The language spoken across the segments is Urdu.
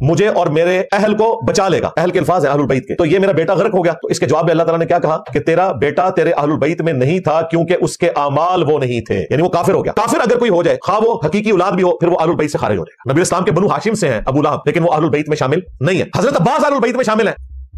مجھے اور میرے اہل کو بچا لے گا. اہل کے الفاظ ہیں اہل البیت کے. تو یہ میرا بیٹا غرق ہو گیا. تو اس کے جواب میں اللہ تعالیٰ نے کیا کہا کہ تیرا بیٹا تیرے اہل البیت میں نہیں تھا کیونکہ اس کے اعمال وہ نہیں تھے. یعنی وہ کافر ہو گیا. کافر اگر کوئی ہو جائے خواہ وہ حقیقی اولاد بھی ہو پھر وہ اہل البیت سے خارج ہو جائے گا. نبی اسلام کے بنو ہاشم سے ہیں ابو لہب لیکن وہ اہل البیت میں شامل نہیں ہے. حضرت عباس اہل البیت میں شامل ہیں.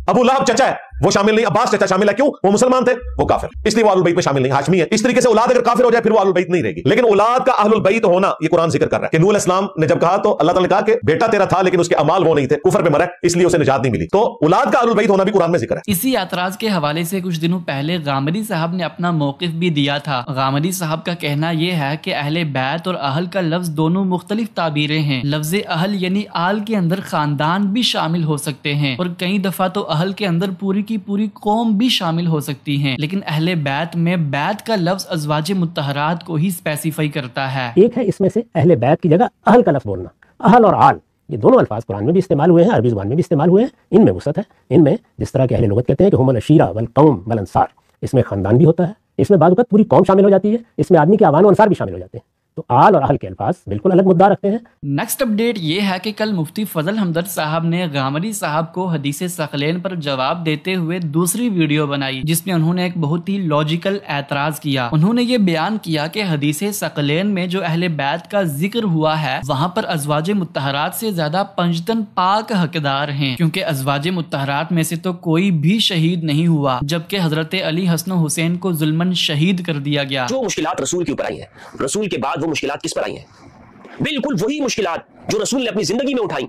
ابو لہب چچا ہے وہ شامل نہیں. عباس چچا شامل ہے. کیوں؟ وہ مسلمان تھے وہ کافر اس لیے وہ اہل البیت میں شامل نہیں. ہاشمی ہے. اس طریقے سے اولاد اگر کافر ہو جائے پھر وہ اہل البیت نہیں رہے گی. لیکن اولاد کا اہل البیت ہونا یہ قرآن ذکر کر رہا ہے کہ نوح علیہ السلام نے جب کہا تو اللہ تعالیٰ نے کہا کہ بیٹا تیرا تھا لیکن اس کے اعمال وہ نہیں تھے کفر پہ مرا اس لیے اسے نجات نہیں ملی. تو اولاد کا اہل البیت ہونا بھی قرآن میں ذکر ہے. اسی اعتراض کے حوالے سے کچھ دنوں پہلے غامدی صاحب نے اپنا موقف بھی دیا تھا. غامدی صاحب کا کہنا یہ ہے کہ اہل بیت اور اہل کا لفظ دونوں مختلف تعبیریں ہیں. لفظ اہل یعنی آل کے اندر خاندان بھی شامل ہو سکتے ہیں اور کئی دفعہ تو اہل کے اندر پوری کی پوری قوم بھی شامل ہو سکتی ہیں. لیکن اہل بیت میں بیت کا لفظ ازواج مطہرات کو ہی اسپیسیفائی کرتا ہے. ایک ہے اس میں سے اہل بیت کی جگہ اہل کا لفظ بولنا. اہل اور آل یہ دونوں الفاظ قرآن میں بھی استعمال ہوئے ہیں, عربی زبان میں بھی استعمال ہوئے ہیں. ان میں وسعت ہے. ان میں جس طرح کہ اہل لغت کہتے ہیں کہ ہم العشیرہ والقوم والانصار, اس میں خاندان بھی ہوتا ہے. اس میں بعض اوقات پوری قوم شامل ہو جاتی ہے. اس میں آدمی کے اعوان و انصار بھی شامل ہو جاتے ہیں. تو آل اور اہل کے الفاظ بالکل الگ مدعا رکھتے ہیں. نیکسٹ اپڈیٹ یہ ہے کہ کل مفتی فضل ہمدرد صاحب نے غامدی صاحب کو حدیث ثقلین پر جواب دیتے ہوئے دوسری ویڈیو بنائی جس میں انہوں نے ایک بہت ہی لاجیکل اعتراض کیا. انہوں نے یہ بیان کیا کہ حدیث ثقلین میں جو اہل بیت کا ذکر ہوا ہے وہاں پر ازواج مطہرات سے زیادہ پنجتن پاک حقدار ہیں کیونکہ ازواج مطہرات میں سے تو کوئی بھی شہید نہیں ہوا جبکہ حضرت علی حسن و حسین کو ظلمن شہید کر دیا گیا. جو مشکلات رسول کے اوپر آئی ہیں, رسول کے بعد وہ مشکلات کس پر آئی ہیں؟ بالکل وہی مشکلات جو رسول نے اپنی زندگی میں اٹھائی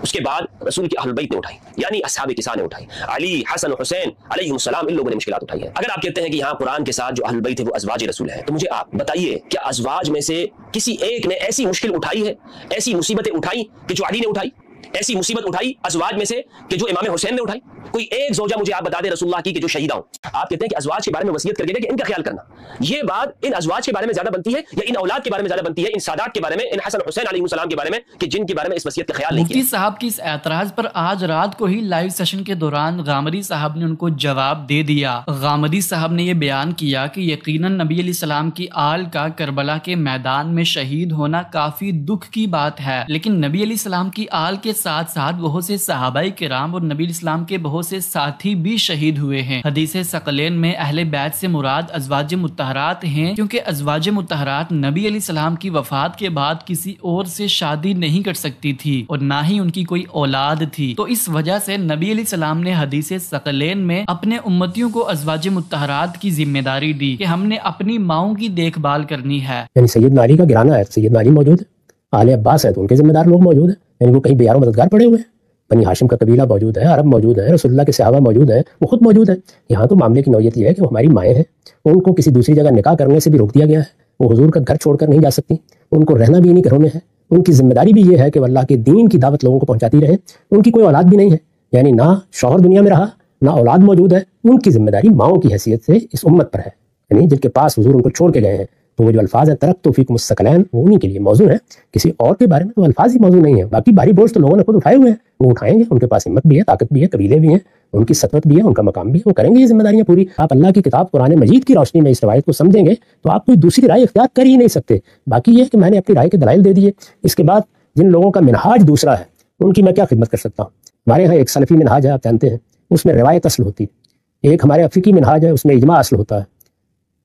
اس کے بعد رسول کے اہل بیت نے اٹھائی, یعنی اصحاب کساء نے اٹھائی. علی حسن حسین علیہ السلام ان لوگوں نے مشکلات اٹھائی ہیں. اگر آپ کہتے ہیں کہ یہاں قرآن کے ساتھ جو اہل بیت ہے وہ ازواج رسول ہے تو مجھے آپ بتائیے کیا ازواج میں سے کسی ایک نے ایسی مشکل اٹھائی ہے, ایسی مصیبتیں اٹھائی کہ جو علی نے اٹھائی, ایسی مصیبت اٹھائی ازواج میں سے کہ جو امام حسین نے اٹھائی؟ کوئی ایک زوجہ مجھے آپ بتا دیں رسول اللہ کی کہ جو شہیدہ ہوں. آپ کہتے ہیں کہ ازواج کے بارے میں وصیت کر کے کہ ان کا خیال کرنا. یہ بات ان ازواج کے بارے میں زیادہ بنتی ہے یا ان اولاد کے بارے میں زیادہ بنتی ہے, ان سادات کے بارے میں, ان حسن حسین علیہ السلام کے بارے میں کہ جن کے بارے میں اس وصیت کا خیال نہیں کیا؟ مفتی صاحب کی اس اعتراض پر آج رات کو ہی لائیو سیشن کے دوران غامدی صاحب نے ان کو جواب دے دیا. غامدی صاحب نے یہ بیان کیا کہ یقیناً نبی علیہ السلام کی آل کا کربلا کے میدان میں شہید ہونا کافی دکھ کی بات ہے, لیکن نبی علیہ السلام کی آل کے ساتھ ساتھ بہت سے صحابہ کرام اور نبی علیہ السلام کے بہت سے ساتھی بھی شہید ہوئے ہیں. حدیث ثقلین میں اہل بیت سے مراد ازواج مطہرات ہیں کیونکہ ازواج مطہرات نبی علیہ السلام کی وفات کے بعد کسی اور سے شادی نہیں کر سکتی تھی اور نہ ہی ان کی کوئی اولاد تھی. تو اس وجہ سے نبی علیہ السلام نے حدیث ثقلین میں اپنے امتیوں کو ازواج مطہرات کی ذمہ داری دی کہ ہم نے اپنی ماؤں کی دیکھ بھال کرنی ہے. یعنی سیدنا علی کا گرانا ہے, سیدنا علی موجود ہے, آل عباس ہے تو ان کے ذمہ دار لوگ موجود ہیں, یعنی وہ کہیں بے یار و مددگار پڑے ہوئے ہیں. بنی ہاشم کا قبیلہ موجود ہے, عرب موجود ہے, رسول اللہ کے صحابہ موجود ہیں, وہ خود موجود ہیں. یہاں تو معاملے کی نوعیت یہ ہے کہ وہ ہماری مائیں ہیں, ان کو کسی دوسری جگہ نکاح کرنے سے بھی روک دیا گیا ہے. وہ حضور کا گھر چھوڑ کر نہیں جا سکتی, ان کو رہنا بھی انہیں گھروں میں ہے. ان کی ذمہ داری بھی یہ ہے کہ وہ اللہ کے دین کی دعوت لوگوں کو پہنچاتی رہیں. ان کی کوئی اولاد بھی نہیں ہے, یعنی نہ شوہر دنیا میں رہا نہ اولاد موجود ہے. ان کی ذمہ داری ماؤں کی حیثیت سے اس امت پر ہے, یعنی جن کے پاس حضور ان کو چھوڑ کے گئے ہیں. تو وہ جو الفاظ ہیں ترکت فیکم الثقلین وہ انہیں کے لیے موضوع ہے, کسی اور کے بارے میں تو الفاظ ہی موضوع نہیں ہے. باقی بھاری بوجھ تو لوگوں نے خود اٹھائے ہوئے ہیں, وہ اٹھائیں گے. ان کے پاس ہمت بھی ہے, طاقت بھی ہے, قبیلے بھی ہیں, ان کی سطوت بھی ہے, ان کا مقام بھی ہے, وہ کریں گے یہ ذمہ داریاں پوری. آپ اللہ کی کتاب قرآن مجید کی روشنی میں اس روایت کو سمجھیں گے تو آپ کوئی دوسری رائے اختیار کر ہی نہیں سکتے. باقی یہ ہے کہ میں نے اپنی رائے کے دلائل دے دیے. اس کے بعد جن لوگوں کا منہاج دوسرا ہے ان کی میں کیا خدمت کر سکتا ہوں. ہمارے یہاں ایک سلفی منہاج ہے, آپ جانتے ہیں, اس میں روایت اصل ہوتی ہے. ایک ہمارے افریقی منہاج ہے, اس میں اجماع اصل ہوتا ہے.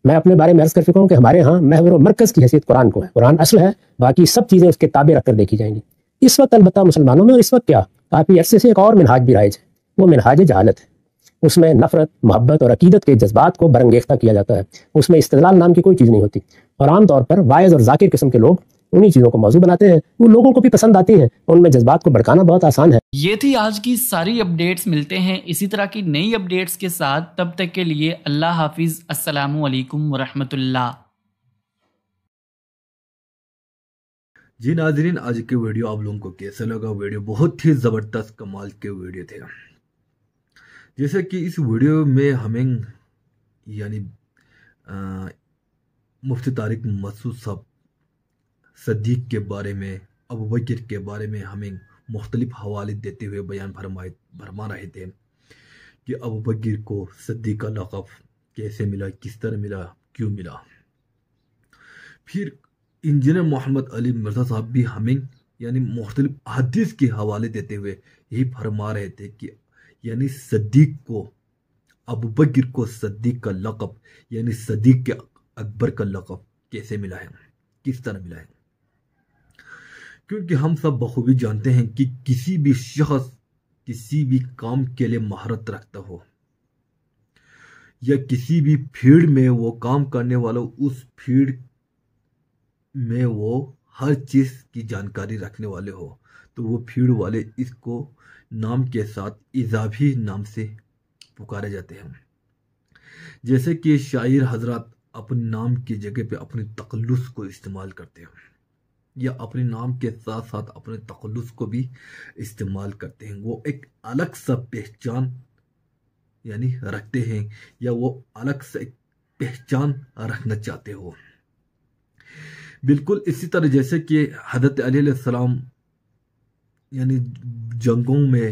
میں اپنے بارے میں عرض کر چکا ہوں کہ ہمارے ہاں محور و مرکز کی حیثیت قرآن کو ہے, قرآن اصل ہے, باقی سب چیزیں اس کے تابع رکھ کر دیکھی جائیں گی. اس وقت البتہ مسلمانوں میں اور اس وقت کیا کافی عرصے سے ایک اور منہاج بھی رائج ہے, وہ منہاج جہالت ہے. اس میں نفرت, محبت اور عقیدت کے جذبات کو برانگیختہ کیا جاتا ہے. اس میں استدلال نام کی کوئی چیز نہیں ہوتی, اور عام طور پر واعظ اور ذاکر قسم کے لوگ انہی چیزوں کو موضوع بناتے ہیں. وہ لوگوں کو بھی پسند آتی ہیں, ان میں جذبات کو بھڑکانا بہت آسان ہے. یہ تھی آج کی ساری اپڈیٹس. ملتے ہیں اسی طرح کی نئی اپڈیٹس کے ساتھ, تب تک کے لیے اللہ حافظ. السلام علیکم ورحمۃ اللہ. جی ناظرین, آج کے ویڈیو آپ لوگوں کو کیسا لگا؟ ویڈیو بہت ہی زبردست کمال کے ویڈیو تھے. جیسے کہ اس ویڈیو میں ہمیں یعنی مفتی طارق مسعود صاحب صدیق کے بارے میں, ابوبکر کے بارے میں ہمیں مختلف حوالے دیتے ہوئے بیان فرما رہے تھے کہ ابوبکر کو صدیق کا لقب کیسے ملا, کس طرح ملا, کیوں ملا. پھر انجینئر محمد علی مرزا صاحب بھی ہمیں یعنی مختلف حدیث کے حوالے دیتے ہوئے یہی فرما رہے تھے کہ یعنی صدیق کو، ابو بکر کو صدیق کا لقب یعنی صدیق کے اکبر کا لقب کیسے ملا ہے، کس طرح ملا ہے؟ کیونکہ ہم سب بخوبی جانتے ہیں کہ کسی بھی شخص کسی بھی کام کے لیے مہارت رکھتا ہو یا کسی بھی فیلڈ میں وہ کام کرنے والا اس فیلڈ میں وہ ہر چیز کی جانکاری رکھنے والے ہو، تو وہ فیلڈ والے اس کو نام کے ساتھ اضافی نام سے پکارے جاتے ہیں۔ جیسے کہ شاعر حضرات اپنے نام کی جگہ پہ اپنے تخلص کو استعمال کرتے ہیں، یا اپنے نام کے ساتھ ساتھ اپنے تخلص کو بھی استعمال کرتے ہیں۔ وہ ایک الگ سا پہچان یعنی رکھتے ہیں، یا وہ الگ سے ایک پہچان رکھنا چاہتے ہو۔ بالکل اسی طرح جیسے کہ حضرت علی علیہ السلام یعنی جنگوں میں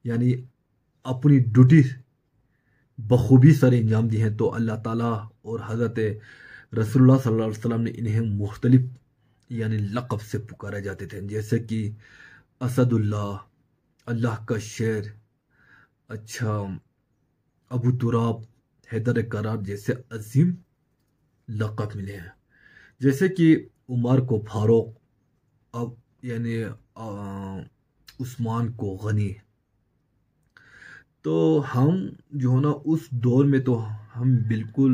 یعنی اپنی ڈیوٹی بخوبی سر انجام دی ہیں، تو اللہ تعالیٰ اور حضرت رسول اللہ صلی اللہ علیہ وسلم نے انہیں مختلف یعنی لقب سے پکارا جاتے تھے، جیسے کہ اسد اللہ، اللہ کا شیر، اچھا ابو تراب، حیدر کرار جیسے عظیم لقب ملے ہیں۔ جیسے کہ عمر کو فاروق، اب یعنی عثمان کو غنی۔ تو ہم جو ہے نا اس دور میں تو ہم بالکل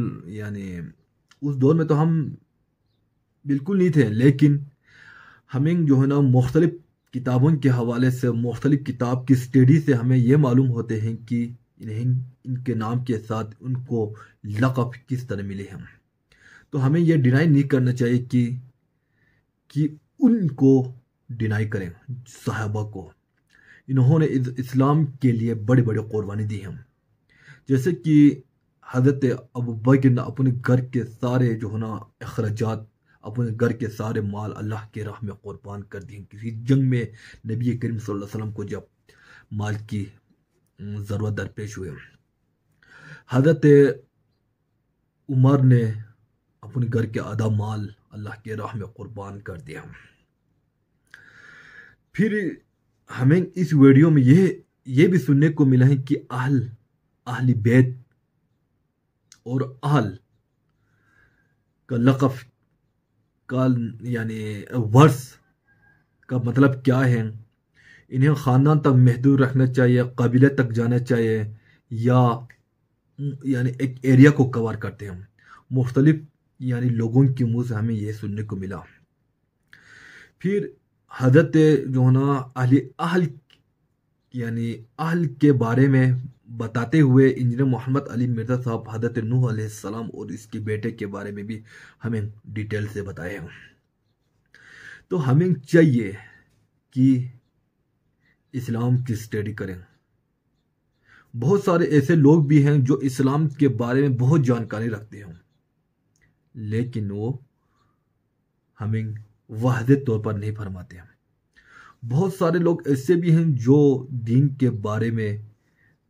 نہیں تھے، لیکن ہمیں جو ہے نا مختلف کتابوں کے حوالے سے، مختلف کتاب کی اسٹڈی سے ہمیں یہ معلوم ہوتے ہیں کہ ان کے نام کے ساتھ ان کو لقب کس طرح ملے ہیں۔ تو ہمیں یہ ڈینائی نہیں کرنا چاہیے کہ ان کو ڈینائی کریں۔ صحابہ کو انہوں نے اسلام کے لیے بڑے بڑے قربانی دی ہیں، جیسے کہ حضرت ابو بکر نے اپنے گھر کے سارے جو ہے نا اخراجات، اپنے گھر کے سارے مال اللہ کے راہ میں قربان کر دیے۔ کسی جنگ میں نبی کریم صلی اللہ علیہ وسلم کو جب مال کی ضرورت درپیش ہوئے، حضرت عمر نے اپنے گھر کے آدھا مال اللہ کے راہ میں قربان کر دیا۔ پھر ہمیں اس ویڈیو میں یہ بھی سننے کو ملا ہے کہ اہل بیت اور اہل کا لقب کا یعنی ورث کا مطلب کیا ہے۔ انہیں خاندان تک محدود رکھنا چاہیے، قبیلے تک جانا چاہیے، یا یعنی ایک ایریا کو کور کرتے ہیں۔ مختلف یعنی لوگوں کے منہ سے ہمیں یہ سننے کو ملا۔ پھر حضرت جو ہے نا اہل کے بارے میں بتاتے ہوئے انجینئر محمد علی مرزا صاحب حضرت نوح علیہ السلام اور اس کے بیٹے کے بارے میں بھی ہمیں ڈیٹیل سے بتائے ہیں۔ تو ہمیں چاہیے کہ اسلام کی اسٹڈی کریں۔ بہت سارے ایسے لوگ بھی ہیں جو اسلام کے بارے میں بہت جانکاری رکھتے ہیں، لیکن وہ ہمیں واضح طور پر نہیں فرماتے ہیں۔ بہت سارے لوگ ایسے بھی ہیں جو دین کے بارے میں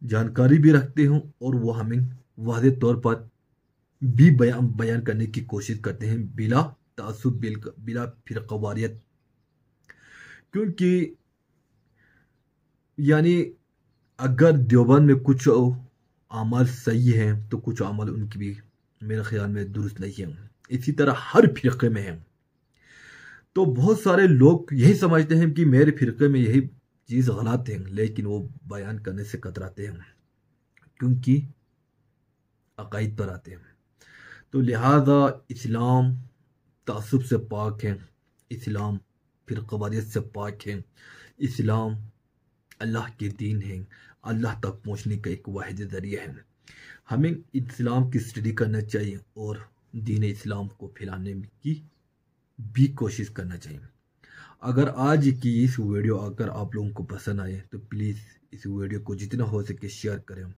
جانکاری بھی رکھتے ہیں اور وہ ہمیں واضح طور پر بھی بیان کرنے کی کوشش کرتے ہیں، بلا تعصب، بلا فرقہ واریت۔ کیونکہ یعنی اگر دیوبند میں کچھ اعمال صحیح ہیں تو کچھ اعمال ان کی بھی میرے خیال میں درست نہیں ہیں، اسی طرح ہر فرقے میں ہیں۔ تو بہت سارے لوگ یہی سمجھتے ہیں کہ میرے فرقے میں یہی چیز غلط ہے، لیکن وہ بیان کرنے سے کتراتے ہیں کیونکہ عقائد پر آتے ہیں۔ تو لہذا اسلام تعصب سے پاک ہے، اسلام فرقہ واریت سے پاک ہے، اسلام اللہ کے دین ہے، اللہ تک پہنچنے کا ایک واحد ذریعہ ہے۔ ہمیں اسلام کی اسٹڈی کرنا چاہیے اور دین اسلام کو پھیلانے کی بھی کوشش کرنا چاہیے۔ اگر آج کی اس ویڈیو اگر آپ لوگوں کو پسند آئے تو پلیز اس ویڈیو کو جتنا ہو سکے شیئر کریں